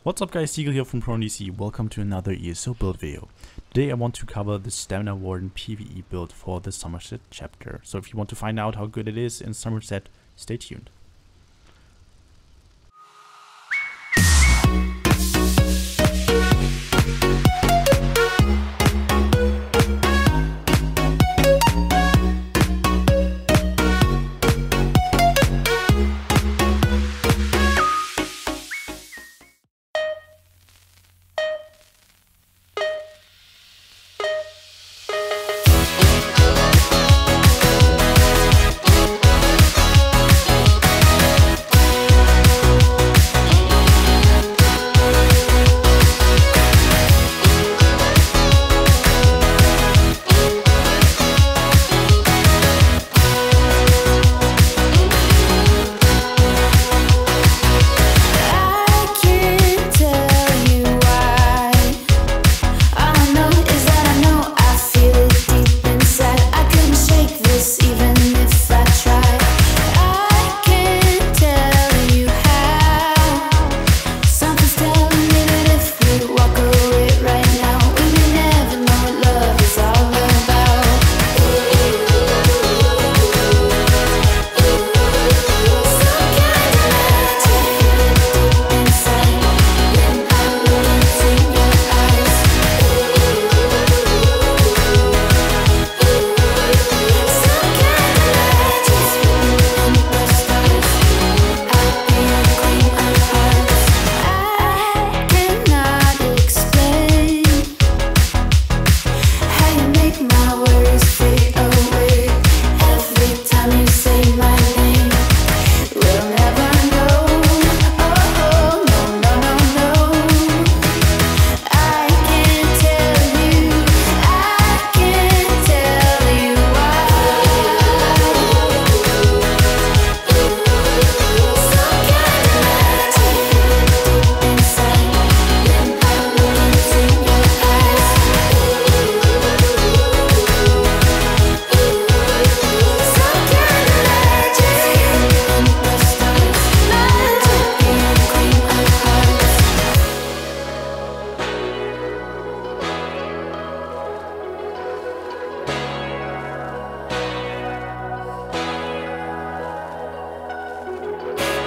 What's up guys, Eagle here from ProNDC. Welcome to another ESO build video. Today I want to cover the Stamina Warden PVE build for the Summerset chapter. So if you want to find out how good it is in Summerset, stay tuned.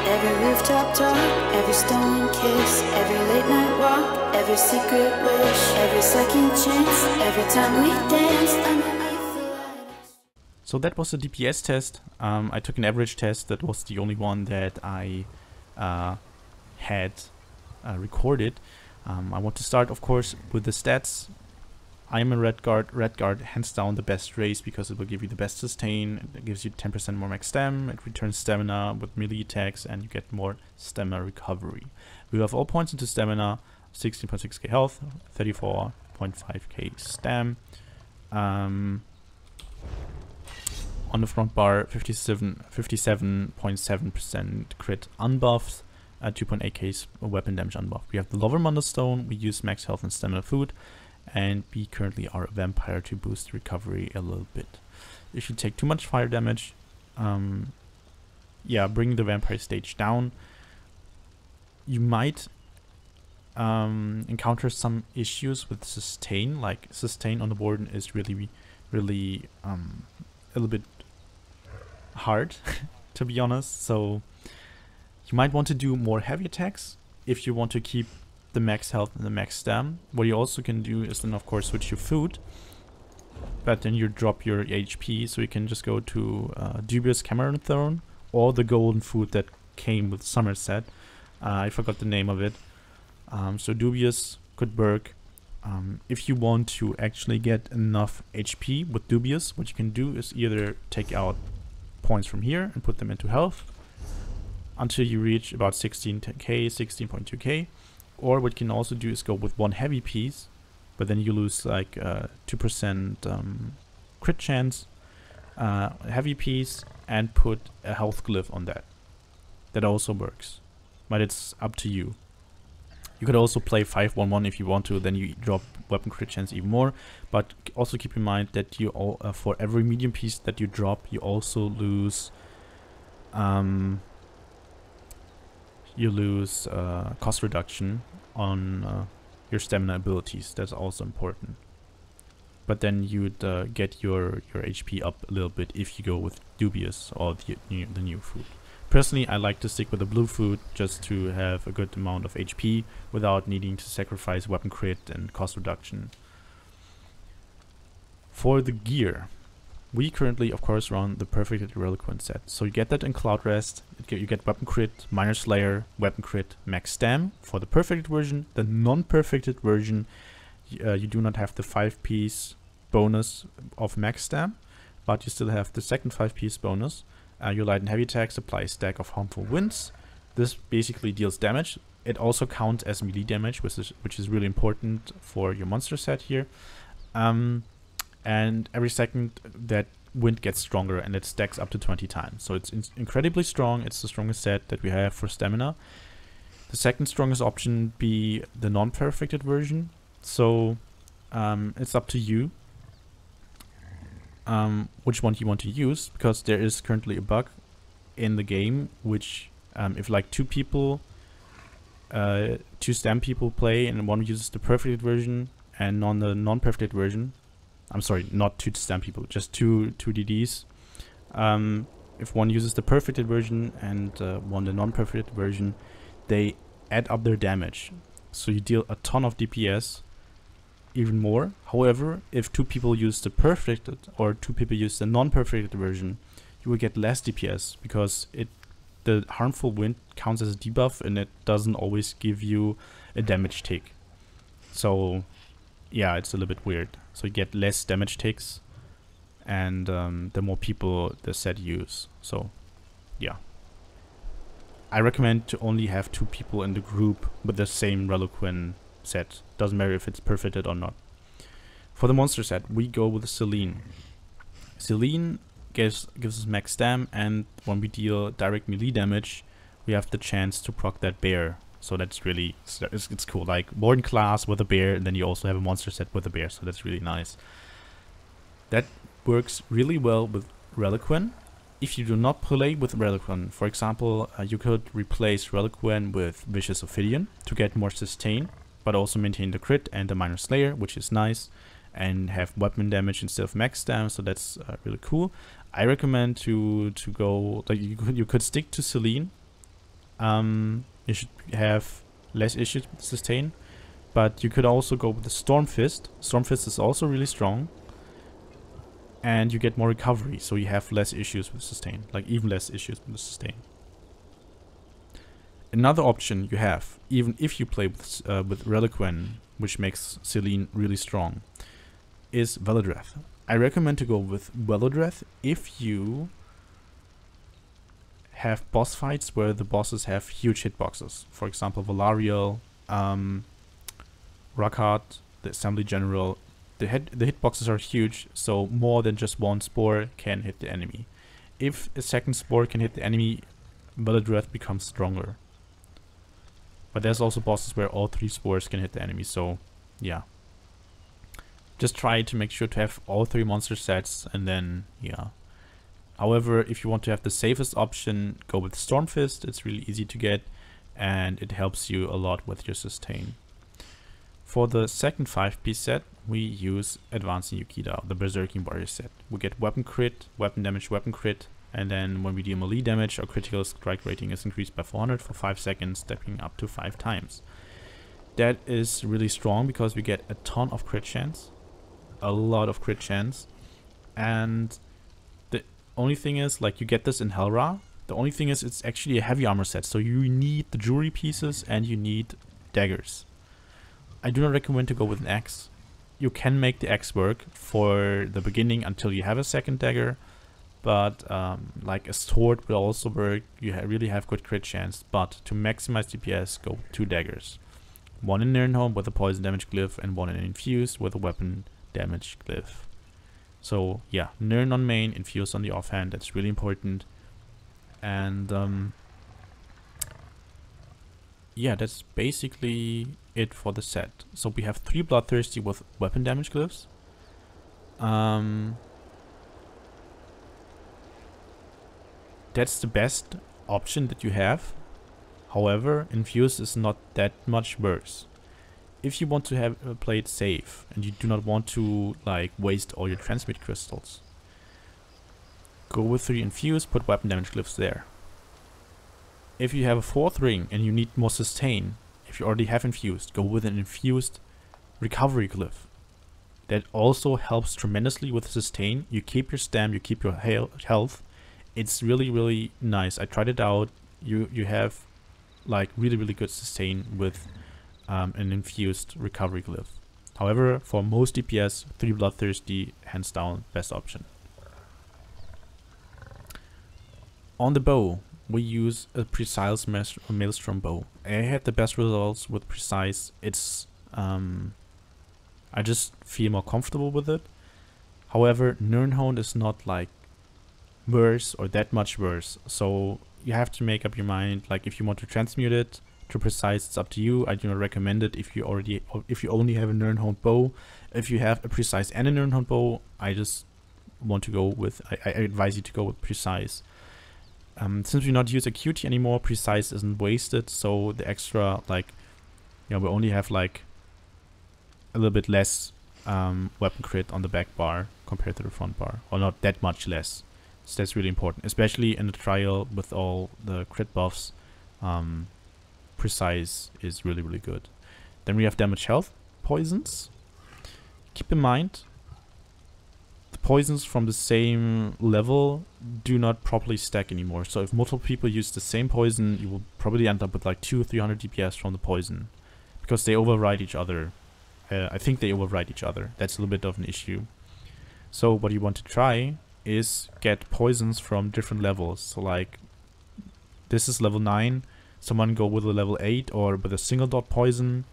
Every rooftop talk, every stolen kiss, every late night walk, every secret wish, every second chance, every time we dance underneath the lights. So that was the DPS test. I took an average test. That was the only one that I had recorded. I want to start, of course, with the stats. I am a red guard. Red guard, hands down, the best race because it will give you the best sustain. It gives you 10% more max stam. It returns stamina with melee attacks, and you get more stamina recovery. We have all points into stamina: 16.6k health, 34.5k stam. On the front bar, 57.7% crit unbuffed, 2.8k weapon damage unbuffed. We have the Lover Stone. We use max health and stamina food. And we currently are a vampire to boost recovery a little bit. If you take too much fire damage, bring the vampire stage down. You might encounter some issues with sustain. Like sustain on the warden is really a little bit hard to be honest. So you might want to do more heavy attacks if you want to keep the max health and the max stam. What you also can do is then of course switch your food, but then you drop your HP, so you can just go to Dubious Cameron Throne or the golden food that came with Summerset. I forgot the name of it. So Dubious could work. If you want to actually get enough HP with Dubious, what you can do is either take out points from here and put them into health until you reach about 16k, 16.2k. Or what you can also do is go with one heavy piece, but then you lose like 2% crit chance, heavy piece, and put a health glyph on that. That also works, but it's up to you. You could also play 5-1-1 if you want to, then you drop weapon crit chance even more. But also keep in mind that you all for every medium piece that you drop, you also lose cost reduction on your stamina abilities. That's also important. But then you'd get your HP up a little bit if you go with dubious or the new food. Personally, I like to stick with the blue food just to have a good amount of HP without needing to sacrifice weapon crit and cost reduction. For the gear, we currently, of course, run the Perfected Reliquant set. So you get that in Cloud Rest. You get weapon crit, minor slayer, weapon crit, max stam for the perfected version. The non-perfected version, you do not have the 5-piece bonus of max stam, but you still have the second 5-piece bonus. Your light and heavy attacks apply a stack of harmful winds. This basically deals damage. It also counts as melee damage, which is really important for your monster set here. And every second that wind gets stronger, and it stacks up to 20 times. So it's incredibly strong. It's the strongest set that we have for stamina. The second strongest option be the non-perfected version. So it's up to you which one you want to use, because there is currently a bug in the game which if like two stam people play and one uses the perfected version and on the non-perfected version, I'm sorry, not two stam people, just two DDs. If one uses the perfected version and one the non-perfected version, they add up their damage. So you deal a ton of DPS, even more. However, if two people use the perfected or two people use the non-perfected version, you will get less DPS because the harmful wind counts as a debuff and it doesn't always give you a damage tick. So yeah, it's a little bit weird. So you get less damage ticks, and the more people the set use. So yeah, I recommend to only have 2 people in the group with the same Reliquant set. Doesn't matter if it's perfected or not. For the monster set, we go with Selene. Selene gives us max stam, and when we deal direct melee damage, we have the chance to proc that bear. So that's really, it's cool, like Warden class with a bear, and then you also have a monster set with a bear, so that's really nice. That works really well with Reliquant. If you do not play with Reliquant, for example, you could replace Reliquant with Vicious Ophidian to get more sustain, but also maintain the crit and the minor slayer, which is nice, and have weapon damage instead of max stam, so that's really cool. I recommend to go, like you could stick to Selene. You should have less issues with sustain, but you could also go with the Storm Fist. Storm Fist is also really strong, and you get more recovery, so you have less issues with sustain, like even less issues with the sustain. Another option you have, even if you play with Reliquant, which makes Selene really strong, is Velodreth. I recommend to go with Velodreth if you have boss fights where the bosses have huge hitboxes. For example, Valariel, Rakat, the Assembly General. The hitboxes are huge, so more than just one spore can hit the enemy. If a second spore can hit the enemy, Velodreth becomes stronger. But there's also bosses where all 3 spores can hit the enemy, so yeah. Just try to make sure to have all 3 monster sets, and then yeah. However, if you want to have the safest option, go with Storm Fist. It's really easy to get, and it helps you a lot with your sustain. For the second 5-piece set, we use Advancing Yukida, the Berserking Warrior set. We get weapon crit, weapon damage, weapon crit, and then when we deal melee damage, our critical strike rating is increased by 400 for 5 seconds, stepping up to 5 times. That is really strong because we get a ton of crit chance, a lot of crit chance, and the only thing is, like, you get this in Hellra. The only thing is, it's actually a heavy armor set, so you need the jewelry pieces and you need daggers. I do not recommend to go with an axe. You can make the axe work for the beginning until you have a second dagger, but like a sword will also work. You really have good crit chance, but to maximize DPS, go with 2 daggers. One in Nirnholm with a poison damage glyph and one in Infused with a weapon damage glyph. So yeah, Nirn on main, Infused on the offhand, that's really important. And yeah, that's basically it for the set. So we have 3 Bloodthirsty with weapon damage glyphs. That's the best option that you have. However, infused is not that much worse. If you want to have play it safe and you do not want to like waste all your transmute crystals, go with 3 infused, put weapon damage glyphs there. If you have a 4th ring and you need more sustain, if you already have infused, go with an infused recovery glyph. That also helps tremendously with sustain. You keep your stam, you keep your health. It's really, really nice. I tried it out. You have like really good sustain with an infused recovery glyph. However, for most DPS, 3 Bloodthirsty, hands down, best option. On the bow, we use a Precise Maelstrom bow. I had the best results with Precise. It's I just feel more comfortable with it. However, Nirnhound is not like worse or that much worse. So you have to make up your mind. Like if you want to transmute it to Precise, it's up to you. I do not recommend it if you only have a Nirnhound bow. If you have a Precise and a Nirnhound bow, I just want to go with. I advise you to go with Precise. Since we not use Acuity anymore, Precise isn't wasted. So the extra we only have like a little bit less weapon crit on the back bar compared to the front bar, or not that much less. So that's really important, especially in the trial with all the crit buffs. Precise is really good. Then we have damage health poisons. Keep in mind, the poisons from the same level do not properly stack anymore. So if multiple people use the same poison, you will probably end up with like 200-300 DPS from the poison, because they override each other. I think they override each other. That's a little bit of an issue. So what you want to try is get poisons from different levels. So like this is level 9. Someone go with a level 8 or with a single dot poison,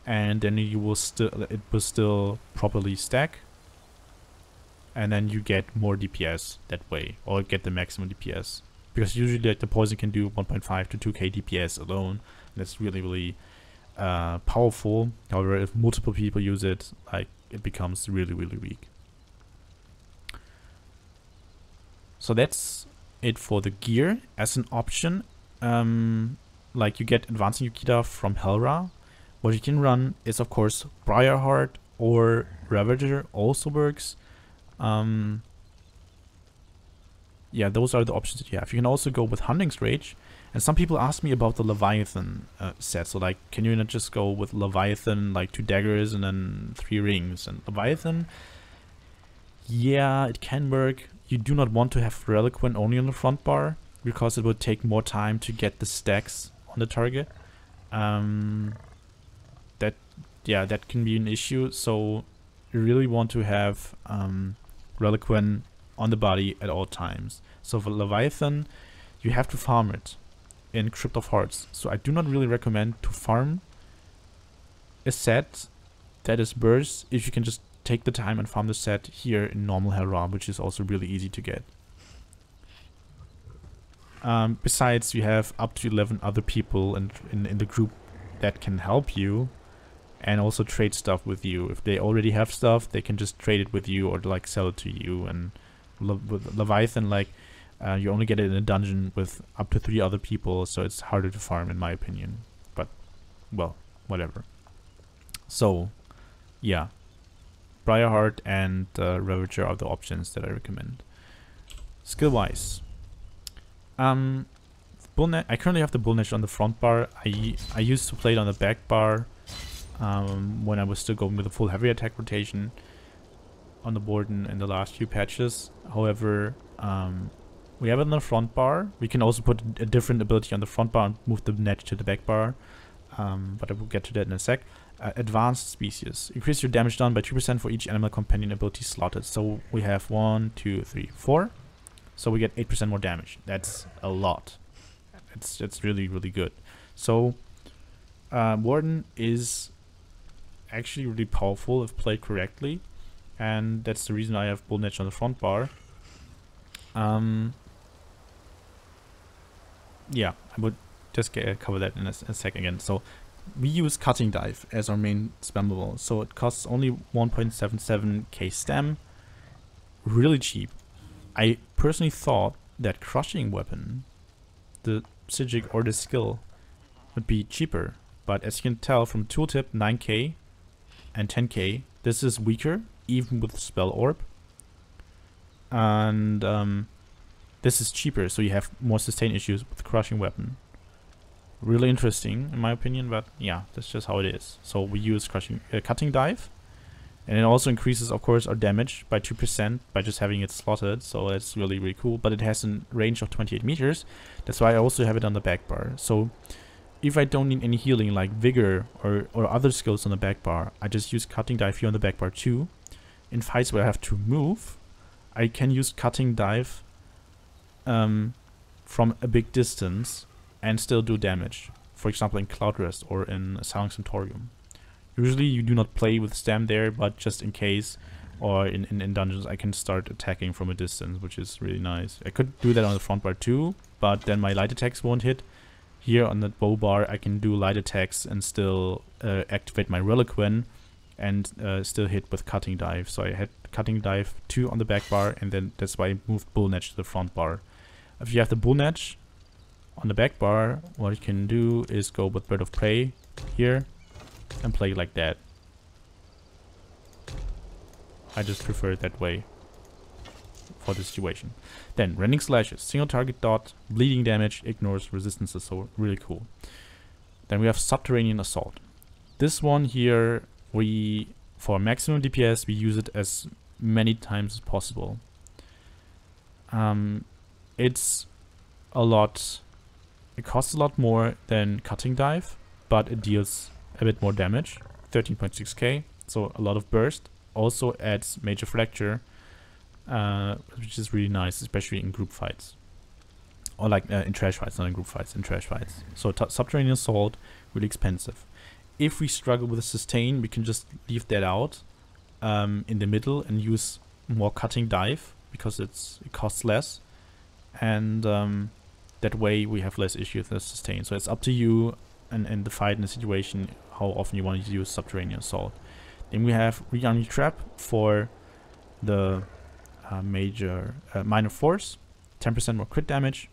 and then it will still properly stack. And then you get more DPS that way, or get the maximum DPS. Because usually like, the poison can do 1.5 to 2k DPS alone. And that's really powerful. However, if multiple people use it, like it becomes really weak. So that's it for the gear. As an option, like you get Advancing Yukita from Helra. What you can run is of course Briarheart or Ravager also works. Yeah, those are the options that you have. You can also go with Hunting's Rage. And some people ask me about the Leviathan set. So like, can you not just go with Leviathan, like 2 daggers and then 3 rings? And Leviathan, yeah, it can work. You do not want to have Reliquant only on the front bar, because it would take more time to get the stacks on the target. That can be an issue. So you really want to have Reliquant on the body at all times. So for Leviathan, you have to farm it in Crypt of Hearts. So I do not really recommend to farm a set that is burst if you can just take the time and farm the set here in normal Helra, which is also really easy to get. Besides, you have up to 11 other people in the group that can help you and also trade stuff with you. If they already have stuff, they can just trade it with you or like sell it to you. And with Leviathan, like you only get it in a dungeon with up to 3 other people, so it's harder to farm in my opinion. But, well, whatever. So, yeah. Briarheart and Ravager are the options that I recommend. Skill-wise. I currently have the Bullnetch on the front bar. I used to play it on the back bar when I was still going with a full heavy attack rotation on the board in the last few patches. However, we have it on the front bar. We can also put a different ability on the front bar and move the net to the back bar. But I will get to that in a sec. Advanced species. Increase your damage done by 2% for each animal companion ability slotted. So we have 1, 2, 3, 4. So we get 8% more damage. That's a lot. It's really good. So Warden is actually really powerful if played correctly, and that's the reason I have Bullnetch on the front bar. Yeah, I would just cover that in a sec again. So we use Cutting Dive as our main spammable. So it costs only 1.77k stam. Really cheap. I personally thought that Crushing Weapon, the Psijic or the skill, would be cheaper. But as you can tell from tooltip, 9k and 10k, this is weaker, even with spell orb. And this is cheaper, so you have more sustain issues with crushing weapon. Really interesting, in my opinion, but yeah, that's just how it is. So we use cutting dive, and it also increases, of course, our damage by 2% by just having it slotted. So that's really, really cool. But it has a range of 28 meters. That's why I also have it on the back bar. So if I don't need any healing like vigor or other skills on the back bar, I just use cutting dive here on the back bar too. In fights where I have to move, I can use cutting dive from a big distance and still do damage. For example, in Cloud Rest or in Silent Centurion. Usually you do not play with stam there, but just in case, or in dungeons, I can start attacking from a distance, which is really nice. I could do that on the front bar too, but then my light attacks won't hit. Here on the bow bar, I can do light attacks and still activate my Reliquin and still hit with cutting dive. So I had cutting dive 2 on the back bar, and then that's why I moved bull netch to the front bar. If you have the bull netch on the back bar, what you can do is go with Bird of Prey here and play like that. I just prefer it that way for the situation. Then rending slashes, single target dot, bleeding damage, ignores resistances, so really cool. Then we have Subterranean Assault. This one here, for maximum DPS, we use it as many times as possible. It costs a lot more than cutting dive, but it deals a bit more damage, 13.6k, so a lot of burst. Also adds major fracture, which is really nice, especially in group fights. Or like in trash fights, not in group fights, in trash fights. So Subterranean Assault, really expensive. If we struggle with a sustain, we can just leave that out in the middle and use more cutting dive, because it costs less. And that way we have less issues with the sustain. So it's up to you and the fight and the situation how often you want to use Subterranean Assault. Then we have Rearming Trap for the minor force, 10% more crit damage.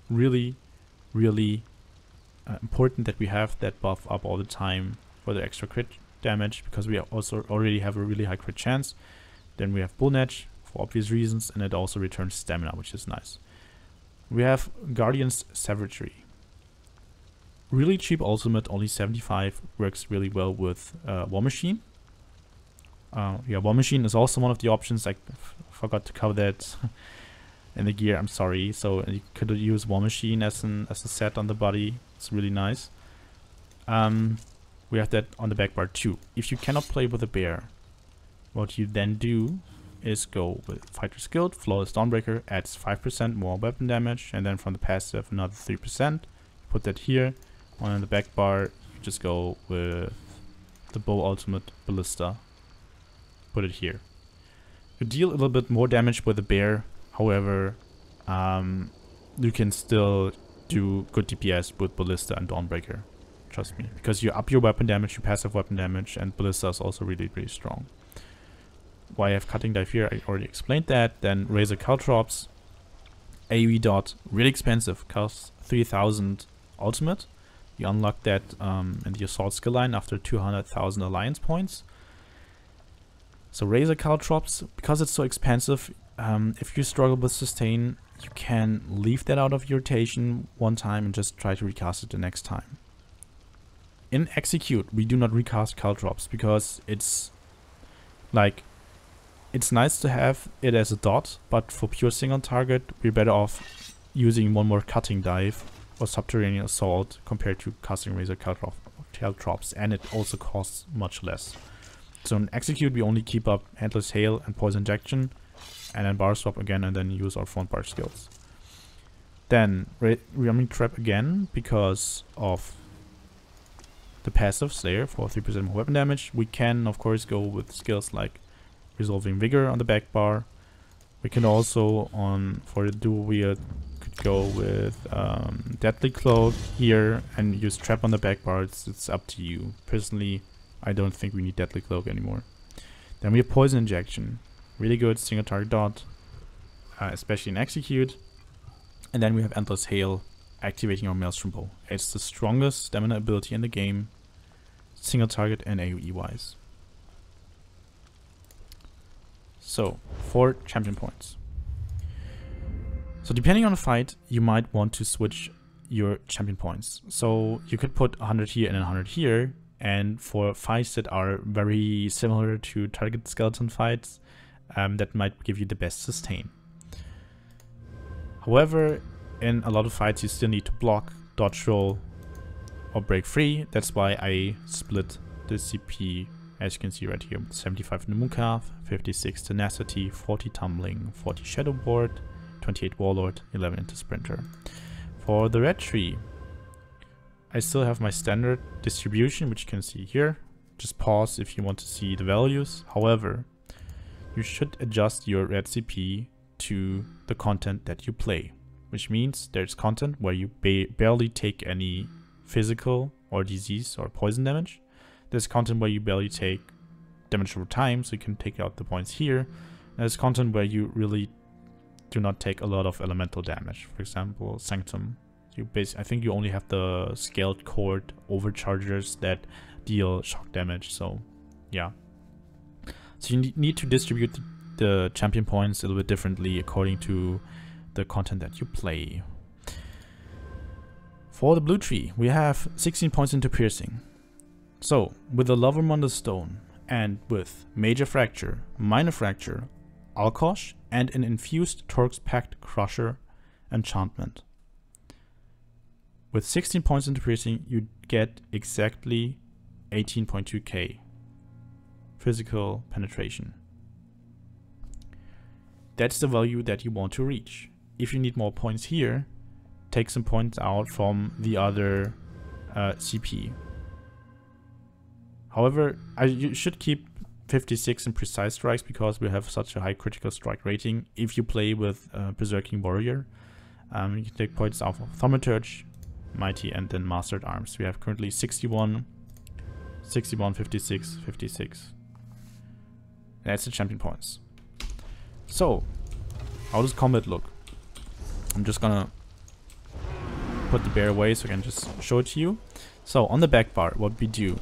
Really, really important that we have that buff up all the time for the extra crit damage, because we also already have a really high crit chance. Then we have Bull Netch for obvious reasons, and it also returns stamina, which is nice. We have Guardian's Savagery. Really cheap ultimate, only 75, works really well with War Machine. Yeah, War Machine is also one of the options. I forgot to cover that in the gear, I'm sorry. So you could use War Machine as a set on the body. It's really nice. We have that on the back bar too. If you cannot play with a bear, what you then do is go with Fighter's Guild, Flawless Dawnbreaker, adds 5% more weapon damage, and then from the passive another 3%. Put that here. On the back bar, you just go with the Bow Ultimate Ballista. Put it here. You deal a little bit more damage with the bear, however, you can still do good DPS with Ballista and Dawnbreaker. Trust me, because you up your weapon damage, your passive weapon damage, and Ballista is also really, really strong. Why I have cutting dive here, I already explained that. Then Razor Caltrops, AoE dot, really expensive, costs 3000 ultimate. You unlock that in the Assault skill line after 200,000 alliance points. So Razor Caltrops, because it's so expensive, if you struggle with sustain, you can leave that out of your rotation one time and just try to recast it the next time. In Execute, we do not recast Caltrops because it's like, it's nice to have it as a dot, but for pure single target, we're better off using one more cutting dive or Subterranean Assault compared to casting Razor Caltrops, and it also costs much less. So in Execute, we only keep up Endless Hail and Poison Injection, and then Bar Swap again, and then use our front bar skills. Then Rearming Trap again, because of the passives there for 3% more weapon damage. We can, of course, go with skills like Resolving Vigor on the back bar. We can also, for the dual wield, could go with Deadly Cloak here and use Trap on the back bar. It's up to you. Personally, I don't think we need Deadly Cloak anymore. Then we have Poison Injection. Really good single target dot, especially in Execute. And then we have Endless Hail activating our Maelstrom Bow. It's the strongest stamina ability in the game, single target and AoE wise. So, 4 champion points. So depending on the fight, you might want to switch your champion points. So you could put 100 here and 100 here, and for fights that are very similar to target skeleton fights, that might give you the best sustain. However, in a lot of fights you still need to block, dodge roll, or break free. That's why I split the CP, as you can see right here, 75 in the Mooncarve, 56 Tenacity, 40 Tumbling, 40 Shadowboard, 28 Warlord, 11 into Sprinter. For the red tree, I still have my standard distribution, which you can see here. Just pause if you want to see the values. However, you should adjust your red CP to the content that you play, which means there's content where you barely take any physical or disease or poison damage. There's content where you barely take damage over time, so you can take out the points here. There's content where you really do not take a lot of elemental damage. For example, Sanctum. I think you only have the scaled cord overchargers that deal shock damage, so yeah. So you need to distribute the champion points a little bit differently according to the content that you play. For the blue tree, we have 16 points into piercing. So with the Lovermonder Stone and with Major Fracture, Minor Fracture, Alkosh, and an infused Torque's Pact Crusher enchantment. With 16 points into piercing, you get exactly 18.2k physical penetration. That's the value that you want to reach. If you need more points here, take some points out from the other CP. However, you should keep 56 in precise strikes because we have such a high critical strike rating. If you play with Berserking Warrior, you can take points out of Thaumaturge, Mighty, and then Mastered Arms. We have currently 61, 61, 56, 56. That's the champion points. So, how does combat look? I'm just gonna put the bear away so I can just show it to you. So, on the back bar, what we do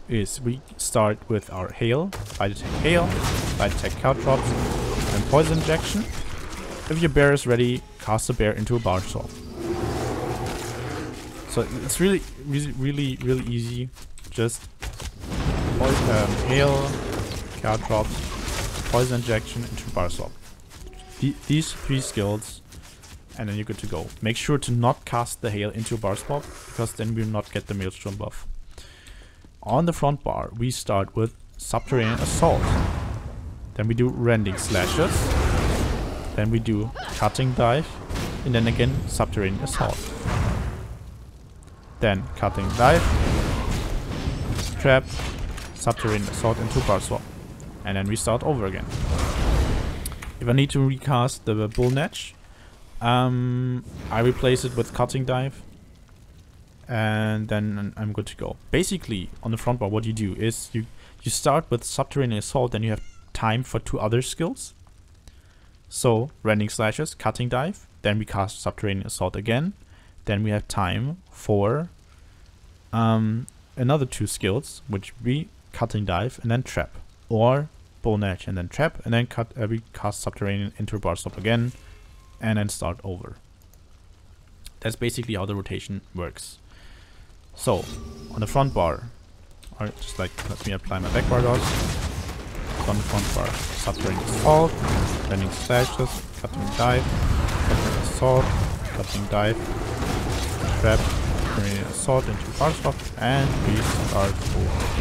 is we start with our hail, light attack hail, light attack Caltrops, and poison injection. If your bear is ready, cast the bear into a bar swap. So it's really easy. Just hail, Caltrops, poison injection into bar swap. These 3 skills, and then you're good to go. Make sure to not cast the hail into a bar swap, because then we'll not get the Maelstrom buff. On the front bar, we start with Subterranean Assault. Then we do Rending Slashes. Then we do Cutting Dive. And then again, Subterranean Assault. Then Cutting Dive, Trap, Subterranean Assault into bar swap. And then we start over again. If I need to recast the Bull Netch, I replace it with Cutting Dive. And then I'm good to go. Basically, on the front bar, what you do is you start with Subterranean Assault, then you have time for 2 other skills. So, Rending Slashes, Cutting Dive, then we cast Subterranean Assault again. Then we have time for another 2 skills, which we Cutting Dive and then Trap. Or Bull Netch and then Trap, and then we cast Subterranean into bar swap again, and then start over. That's basically how the rotation works. So, on the front bar, or just like, let me apply my back bar dots. On the front bar, Subterranean Assault, Rending Slashes, Cutting Dive, Subterranean Assault, Cutting Dive, Trap, Subterranean Assault into bar swap, and we start over.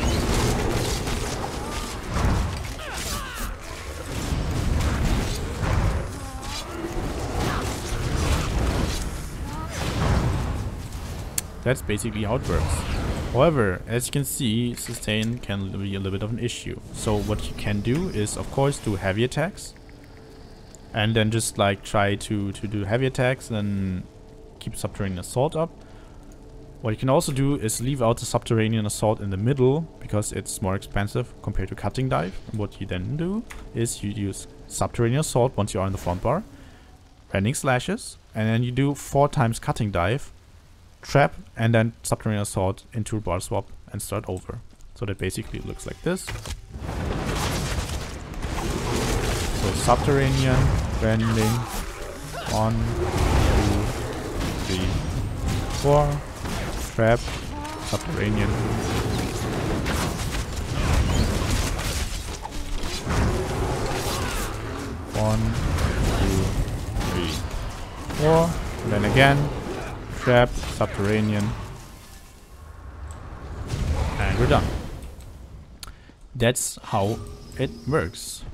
That's basically how it works. However, as you can see, sustain can be a little bit of an issue. So what you can do is, of course, do heavy attacks. And then just like try to do heavy attacks and then keep Subterranean Assault up. What you can also do is leave out the Subterranean Assault in the middle, because it's more expensive compared to Cutting Dive. And what you then do is you use Subterranean Assault once you are in the front bar, Rending Slashes, and then you do 4 times Cutting Dive, trap and then Subterranean Assault into bar swap and start over. So that basically looks like this. So Subterranean, bending, 1, 2, 3, 4, trap, Subterranean. One, 2, 3, 4, and then again, trap, Subterranean, and we're done. That's how it works.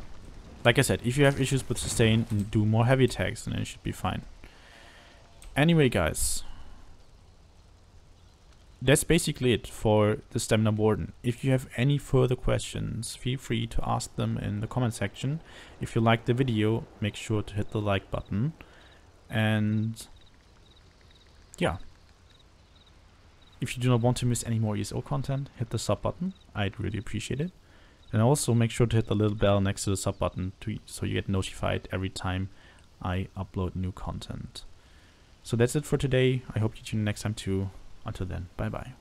Like I said, if you have issues with sustain and do more heavy attacks, then it should be fine. Anyway, guys, that's basically it for the Stamina Warden. If you have any further questions, feel free to ask them in the comment section. If you liked the video, make sure to hit the like button. And yeah, if you do not want to miss any more ESO content, hit the sub button. I'd really appreciate it. And also make sure to hit the little bell next to the sub button so you get notified every time I upload new content. So that's it for today. I hope you tune in next time too. Until then, bye bye.